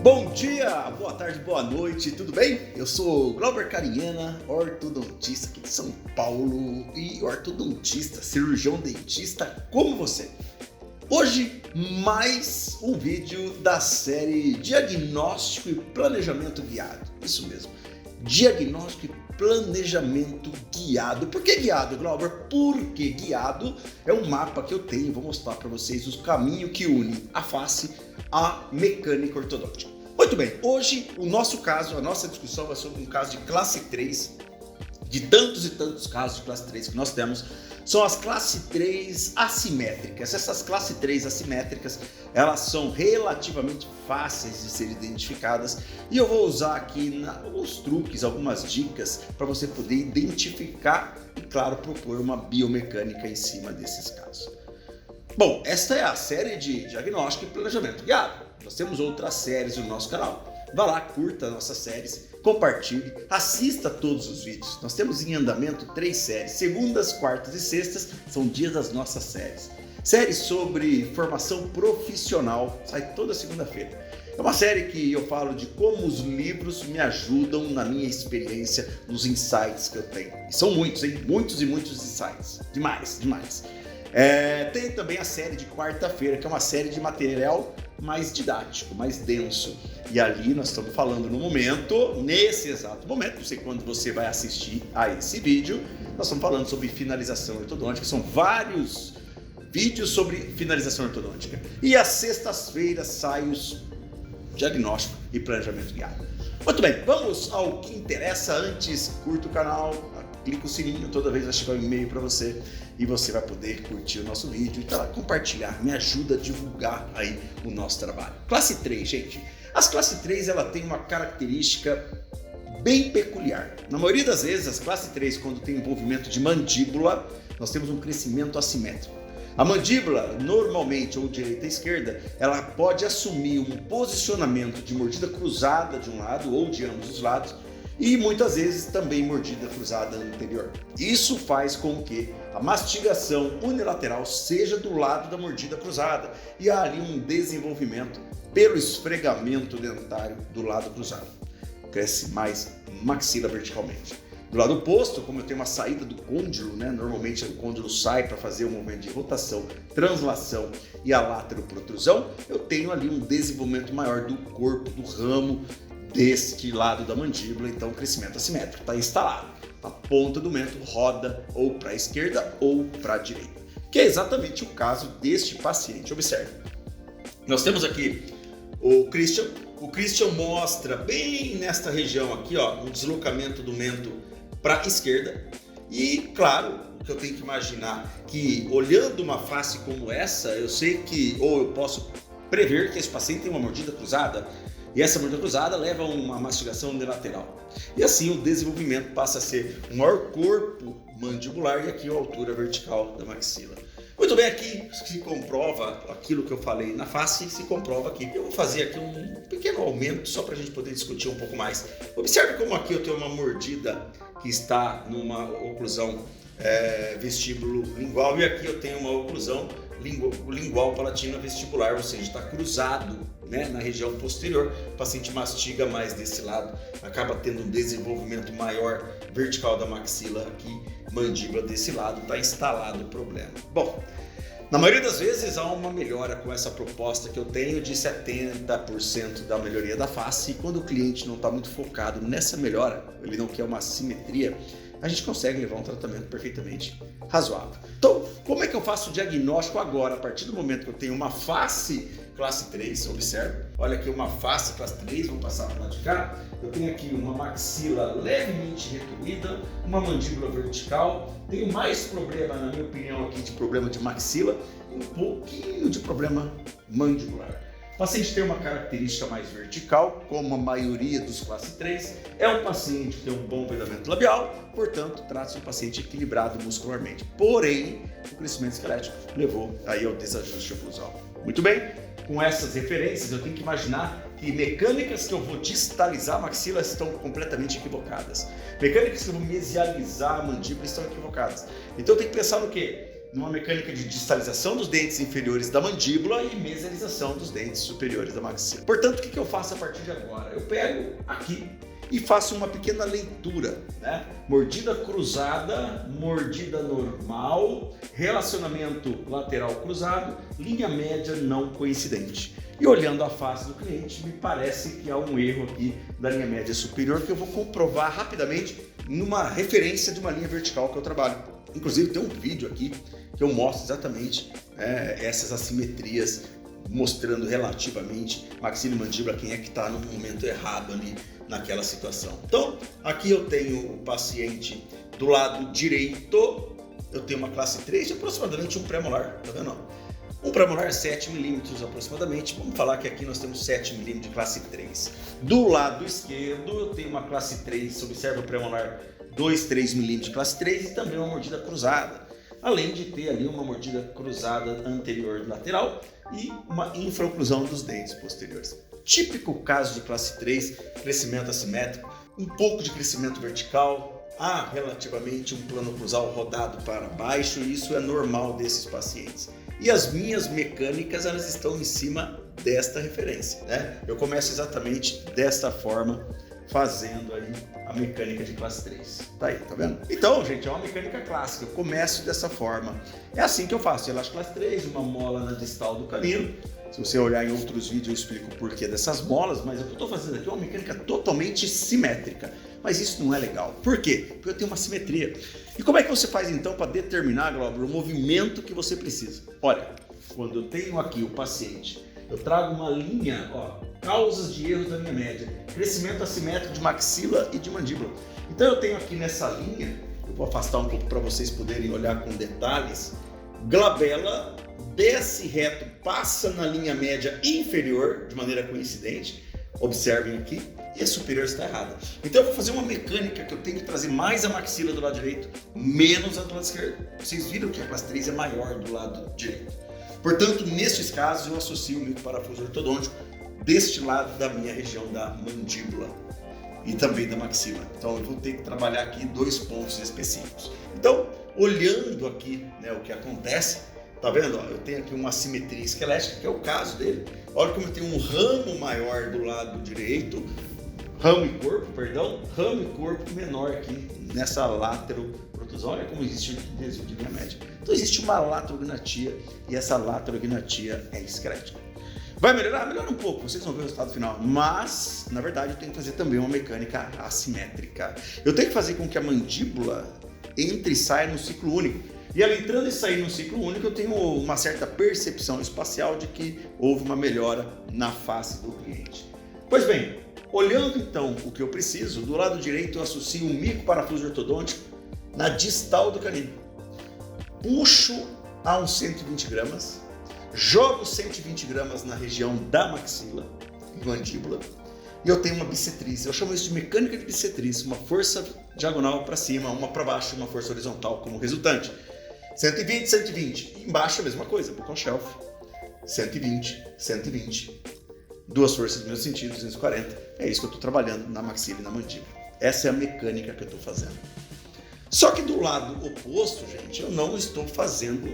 Bom dia, boa tarde, boa noite, tudo bem? Eu sou Glauber Carinhana, ortodontista aqui de São Paulo e ortodontista, cirurgião dentista como você. Hoje, mais um vídeo da série Diagnóstico e Planejamento Guiado. Isso mesmo, Diagnóstico e Planejamento Guiado. Por que guiado, Glauber? Porque guiado é um mapa que eu tenho, vou mostrar para vocês o caminho que une a face à mecânica ortodôntica. Muito bem, hoje o nosso caso, a nossa discussão vai sobre um caso de classe 3, de tantos e tantos casos de classe 3 que nós temos, são as classe 3 assimétricas. Essas classe 3 assimétricas, elas são relativamente fáceis de ser identificadas e eu vou usar aqui alguns truques, algumas dicas para você poder identificar e, claro, propor uma biomecânica em cima desses casos. Bom, esta é a série de Diagnóstico e Planejamento Guiado. Nós temos outras séries no nosso canal. Vá lá, curta nossas séries, compartilhe, assista todos os vídeos. Nós temos em andamento 3 séries. Segundas, quartas e sextas são dias das nossas séries. Série sobre formação profissional, sai toda segunda-feira. É uma série que eu falo de como os livros me ajudam na minha experiência, nos insights que eu tenho. E são muitos, hein? Muitos e muitos insights. Demais, demais. Tem também a série de quarta-feira, que é uma série de material mais didático, mais denso. E ali nós estamos falando no momento, nesse exato momento, não sei quando você vai assistir a esse vídeo, nós estamos falando sobre finalização ortodôntica, são vários vídeos sobre finalização ortodôntica. E às sextas-feiras saem os diagnóstico e planejamento guiado. Muito bem, vamos ao que interessa. Antes, curta o canal, clica o sininho, toda vez vai chegar um e-mail para você e você vai poder curtir o nosso vídeo e compartilhar, me ajuda a divulgar aí o nosso trabalho. Classe 3, gente. As classe 3, ela tem uma característica bem peculiar. Na maioria das vezes, as classe 3, quando tem envolvimento de mandíbula, nós temos um crescimento assimétrico. A mandíbula, normalmente, ou direita e esquerda, ela pode assumir um posicionamento de mordida cruzada de um lado ou de ambos os lados e muitas vezes também mordida cruzada anterior. Isso faz com que a mastigação unilateral seja do lado da mordida cruzada e há ali um desenvolvimento pelo esfregamento dentário do lado cruzado. Cresce mais maxila verticalmente. Do lado oposto, como eu tenho uma saída do côndilo, normalmente o côndilo sai para fazer um movimento de rotação, translação e a lateroprotrusão, eu tenho ali um desenvolvimento maior do corpo, do ramo deste lado da mandíbula, então o crescimento assimétrico está instalado. A ponta do mento roda ou para a esquerda ou para a direita, que é exatamente o caso deste paciente. Observe, nós temos aqui o Christian. O Christian mostra bem nesta região aqui, o deslocamento do mento para a esquerda e, claro, o que eu tenho que imaginar que olhando uma face como essa, eu sei que, ou eu posso prever que esse paciente tem uma mordida cruzada e essa mordida cruzada leva a uma mastigação unilateral. E assim o desenvolvimento passa a ser um maior corpo mandibular e aqui a altura vertical da maxila. Muito bem, aqui se comprova aquilo que eu falei na face, se comprova aqui. Eu vou fazer aqui um pequeno aumento só para a gente poder discutir um pouco mais. Observe como aqui eu tenho uma mordida que está numa oclusão vestíbulo lingual e aqui eu tenho uma oclusão lingual palatina vestibular, ou seja, está cruzado na região posterior. O paciente mastiga mais desse lado, acaba tendo um desenvolvimento maior vertical da maxila aqui, mandíbula desse lado, está instalado o problema. Bom, na maioria das vezes há uma melhora com essa proposta que eu tenho de 70% da melhoria da face e quando o cliente não está muito focado nessa melhora, ele não quer uma simetria, a gente consegue levar um tratamento perfeitamente razoável. Então, como é que eu faço o diagnóstico agora? A partir do momento que eu tenho uma face classe 3, observe, olha aqui uma face classe 3, vou passar para lá de cá, eu tenho aqui uma maxila levemente retraída, uma mandíbula vertical, tenho mais problema, na minha opinião, aqui de problema de maxila e um pouquinho de problema mandibular. O paciente tem uma característica mais vertical, como a maioria dos classe 3, é um paciente que tem um bom vedamento labial, portanto, trata-se de um paciente equilibrado muscularmente. Porém, o crescimento esquelético levou aí ao desajuste oclusal. Muito bem, com essas referências, eu tenho que imaginar que mecânicas que eu vou distalizar a maxila estão completamente equivocadas. Mecânicas que eu vou mesializar a mandíbula estão equivocadas. Então, eu tenho que pensar no quê? numa mecânica de distalização dos dentes inferiores da mandíbula e mesialização dos dentes superiores da maxila. Portanto, o que eu faço a partir de agora? Eu pego aqui e faço uma pequena leitura, né? Mordida cruzada, mordida normal, relacionamento lateral cruzado, linha média não coincidente. E olhando a face do cliente, me parece que há um erro aqui da linha média superior que eu vou comprovar rapidamente numa referência de uma linha vertical que eu trabalho. Inclusive tem um vídeo aqui que eu mostro exatamente essas assimetrias, mostrando relativamente maxila e mandíbula, quem é que está no momento errado ali naquela situação. Então, aqui eu tenho o paciente do lado direito, eu tenho uma classe 3 de aproximadamente um premolar, tá vendo? Um premolar 7 milímetros aproximadamente, vamos falar que aqui nós temos 7 milímetros de classe 3. Do lado esquerdo eu tenho uma classe 3, observa o premolar 2, 3 milímetros de classe 3 e também uma mordida cruzada. Além de ter ali uma mordida cruzada anterior e lateral e uma infraoclusão dos dentes posteriores. Típico caso de classe 3, crescimento assimétrico, um pouco de crescimento vertical, há relativamente um plano oclusal rodado para baixo, e isso é normal desses pacientes. E as minhas mecânicas, elas estão em cima desta referência, né? Eu começo exatamente desta forma, fazendo aí a mecânica de classe 3. Tá aí, tá vendo? Então, gente, é uma mecânica clássica. Eu começo dessa forma. É assim que eu faço. Elástico classe 3, uma mola na distal do canino. Se você olhar em outros vídeos, eu explico o porquê dessas molas, mas o que eu estou fazendo aqui é uma mecânica totalmente simétrica. Mas isso não é legal. Por quê? Porque eu tenho uma simetria. E como é que você faz então para determinar, Glauber, o movimento que você precisa? Olha, quando eu tenho aqui o paciente, eu trago uma linha, ó, causas de erros da linha média, crescimento assimétrico de maxila e de mandíbula. Então eu tenho aqui nessa linha, eu vou afastar um pouco para vocês poderem olhar com detalhes, glabela desce reto, passa na linha média inferior de maneira coincidente, observem aqui, e a superior está errada. Então eu vou fazer uma mecânica que eu tenho que trazer mais a maxila do lado direito, menos a do lado esquerdo. Vocês viram que a classe 3 é maior do lado direito. Portanto, nestes casos, eu associo o microparafuso ortodôntico deste lado da minha região da mandíbula e também da maxila. Então, eu vou ter que trabalhar aqui 2 pontos específicos. Então, olhando aqui, né, o que acontece, tá vendo? Ó, eu tenho aqui uma assimetria esquelética, que é o caso dele. Olha como eu tenho um ramo maior do lado direito, ramo e corpo menor aqui nessa látero-protusão. Olha como existe o desvio de linha média. Então existe uma laterognatia e essa laterognatia é esquelética. Vai melhorar? Melhora um pouco, vocês vão ver o resultado final. Mas, na verdade, eu tenho que fazer também uma mecânica assimétrica. Eu tenho que fazer com que a mandíbula entre e saia num ciclo único. E ela entrando e saindo num ciclo único, eu tenho uma certa percepção espacial de que houve uma melhora na face do cliente. Pois bem, olhando então o que eu preciso, do lado direito eu associo um microparafuso ortodôntico na distal do canino. Puxo a uns 120 gramas, jogo 120 gramas na região da maxila e mandíbula e eu tenho uma bissetriz. Eu chamo isso de mecânica de bissetriz, uma força diagonal para cima, uma para baixo, uma força horizontal como resultante. 120, 120. E embaixo a mesma coisa, buccal shelf. 120, 120. Duas forças do mesmo sentido, 240. É isso que eu estou trabalhando na maxila e na mandíbula. Essa é a mecânica que eu estou fazendo. Só que do lado oposto, gente, eu não estou fazendo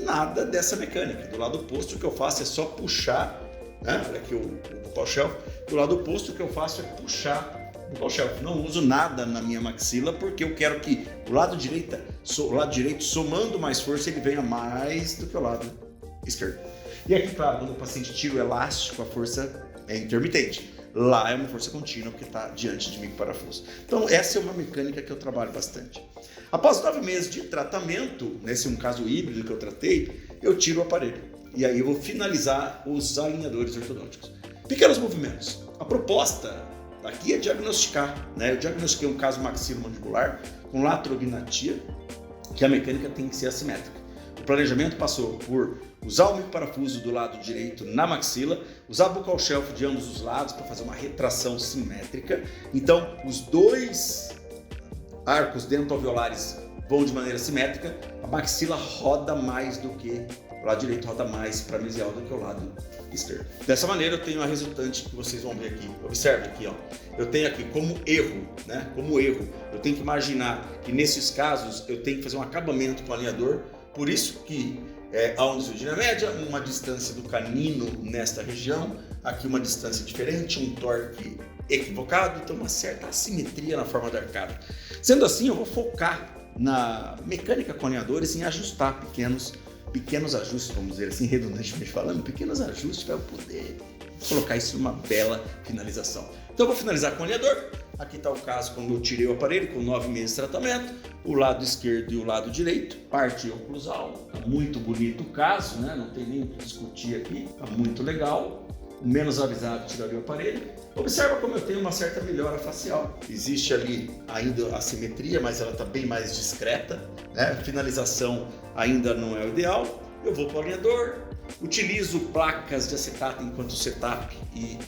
nada dessa mecânica. Do lado oposto, o que eu faço é só puxar, né? Olha aqui o buccal shelf. Do lado oposto, o que eu faço é puxar o buccal shelf. Não uso nada na minha maxila porque eu quero que o lado direito, somando mais força, ele venha mais do que o lado esquerdo. E aqui, claro, quando o paciente tira o elástico, a força é intermitente. Lá é uma força contínua porque está diante de microparafuso. Então, essa é uma mecânica que eu trabalho bastante. Após 9 meses de tratamento, nesse um caso híbrido que eu tratei, eu tiro o aparelho. E aí eu vou finalizar os alinhadores ortodônticos. Pequenos movimentos. A proposta aqui é diagnosticar, né? Eu diagnostiquei um caso maxilomandibular com laterognatia, que a mecânica tem que ser assimétrica. O planejamento passou por usar o microparafuso do lado direito na maxila, usar buccal shelf de ambos os lados para fazer uma retração simétrica. Então, os dois arcos dentoalveolares vão de maneira simétrica, a maxila roda mais do que o lado direito, roda mais para mesial do que o lado esquerdo. Dessa maneira, eu tenho a resultante que vocês vão ver aqui. Observe aqui, ó. Eu tenho aqui como erro, né? Como erro, eu tenho que imaginar que nesses casos eu tenho que fazer um acabamento com o alinhador, Por isso que aonde surge a média, uma distância do canino nesta região, aqui uma distância diferente, um torque equivocado, então uma certa assimetria na forma da arcada. Sendo assim, eu vou focar na mecânica com alinhadores em ajustar pequenos ajustes, vamos dizer assim, redundantemente falando, pequenos ajustes para eu poder colocar isso numa bela finalização. Então eu vou finalizar com o alinhador. Aqui está o caso quando eu tirei o aparelho com 9 meses de tratamento, o lado esquerdo e o lado direito, parte oclusal, está muito bonito o caso, né? Não tem nem o que discutir aqui, está muito legal. O menos avisado tiraria o aparelho. Observa como eu tenho uma certa melhora facial. Existe ali ainda a simetria, mas ela está bem mais discreta, né? A finalização ainda não é o ideal. Eu vou para o alinhador, utilizo placas de acetato enquanto setup e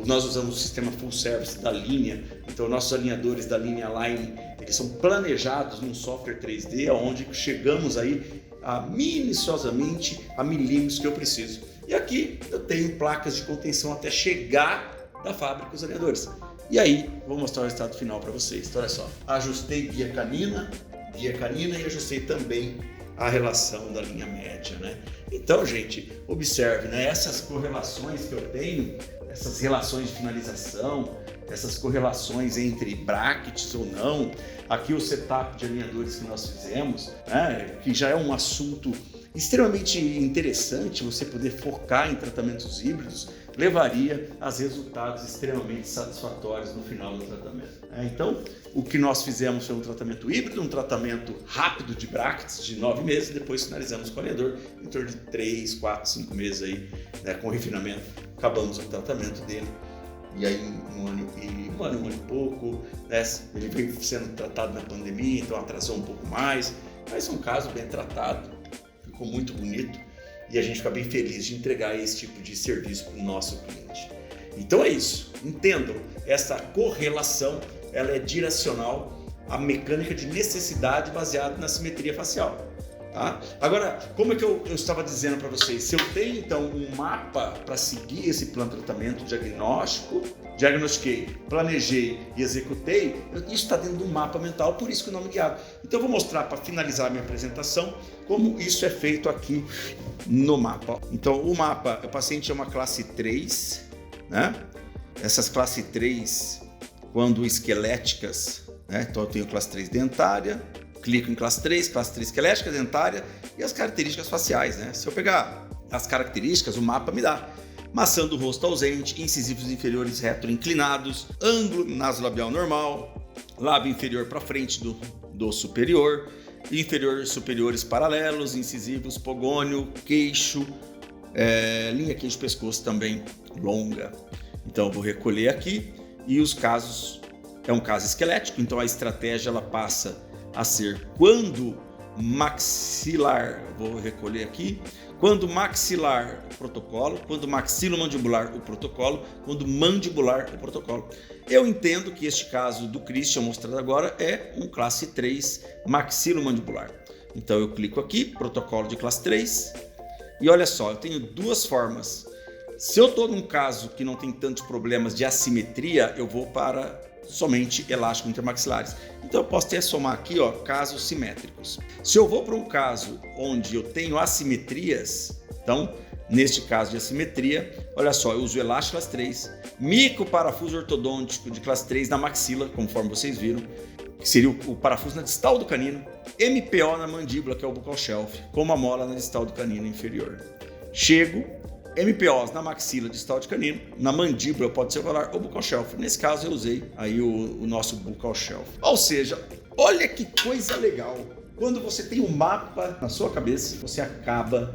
nós usamos o sistema full service da linha, então nossos alinhadores da linha Line, eles são planejados num software 3D, onde chegamos aí minuciosamente a milímetros que eu preciso. E aqui eu tenho placas de contenção até chegar da fábrica os alinhadores. E aí, vou mostrar o resultado final para vocês. Então olha só, ajustei guia canina e ajustei também a relação da linha média, né? Então, gente, observe, né? Essas correlações que eu tenho, essas relações de finalização, essas correlações entre brackets ou não, aqui o setup de alinhadores que nós fizemos, né? Que já é um assunto extremamente interessante, você poder focar em tratamentos híbridos, levaria a resultados extremamente satisfatórios no final do tratamento. Então, o que nós fizemos foi um tratamento híbrido, um tratamento rápido de brackets de 9 meses, depois finalizamos com o alinhador em torno de 3, 4, 5 meses aí, né, com refinamento, acabamos o tratamento dele. E aí, um ano e pouco, né, ele veio sendo tratado na pandemia, então atrasou um pouco mais, mas é um caso bem tratado, ficou muito bonito. E a gente fica bem feliz de entregar esse tipo de serviço para o nosso cliente. Então é isso, entendam, essa correlação ela é direcional à mecânica de necessidade baseada na simetria facial. Tá? Agora, como é que eu estava dizendo para vocês, se eu tenho então um mapa para seguir esse plano de tratamento diagnostiquei, planejei e executei, isso está dentro de um mapa mental, por isso que o nome guiado. Então eu vou mostrar para finalizar a minha apresentação como isso é feito aqui no mapa. Então o mapa, o paciente é uma classe 3, né? Essas classe 3, quando esqueléticas, né? Então eu tenho classe 3 dentária, clico em classe 3 esquelética, dentária e as características faciais, né? Se eu pegar as características, o mapa me dá maçã do rosto ausente, incisivos inferiores retroinclinados, ângulo nasolabial normal, lábio inferior para frente do superior, inferior e superiores paralelos, incisivos, pogônio, queixo, linha queixo-pescoço também longa. Então eu vou recolher aqui e os casos, é um caso esquelético, então a estratégia ela passa a ser quando maxilar, vou recolher aqui, quando maxilar o protocolo, quando maxilomandibular o protocolo, quando mandibular o protocolo. Eu entendo que este caso do Christian mostrado agora é um classe 3 maxilomandibular. Então eu clico aqui, protocolo de classe 3, e olha só, eu tenho duas formas. Se eu estou num caso que não tem tantos problemas de assimetria, eu vou para somente elástico intermaxilares. Então eu posso até somar aqui, ó, casos simétricos. Se eu vou para um caso onde eu tenho assimetrias, então neste caso de assimetria, olha só, eu uso elástico classe 3, micro parafuso ortodôntico de classe 3 na maxila, conforme vocês viram, que seria o parafuso na distal do canino, MPO na mandíbula, que é o buccal shelf, com uma mola na distal do canino inferior. Chego, MPOs na maxila distal de canino, na mandíbula pode ser volar ou buccal shelf. Nesse caso eu usei aí o nosso buccal shelf. Ou seja, olha que coisa legal. Quando você tem um mapa na sua cabeça, você acaba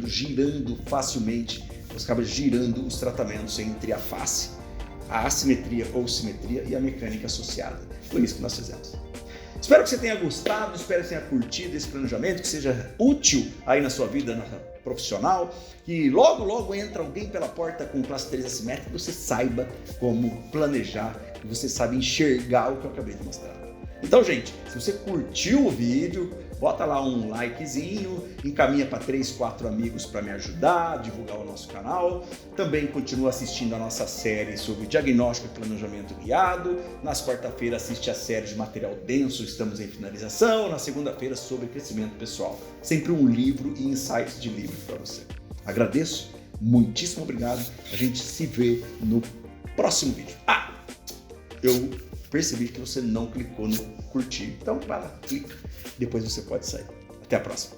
girando facilmente, você acaba girando os tratamentos entre a face, a assimetria ou simetria e a mecânica associada. Foi isso que nós fizemos. Espero que você tenha gostado, espero que tenha curtido esse planejamento, que seja útil aí na sua vida profissional, que logo entra alguém pela porta com classe 3 assimétrica, você saiba como planejar, que você saiba enxergar o que eu acabei de mostrar. Então, gente, se você curtiu o vídeo, Bota lá um likezinho, encaminha para 3, 4 amigos para me ajudar a divulgar o nosso canal. Também continua assistindo a nossa série sobre diagnóstico e planejamento guiado. Nas quarta-feiras assiste a série de material denso, estamos em finalização. Na segunda-feira sobre crescimento pessoal. Sempre um livro e insights de livro para você. Agradeço, muitíssimo obrigado. A gente se vê no próximo vídeo. Eu percebi que você não clicou no curtir. Então vai lá, clica. Depois você pode sair. Até a próxima.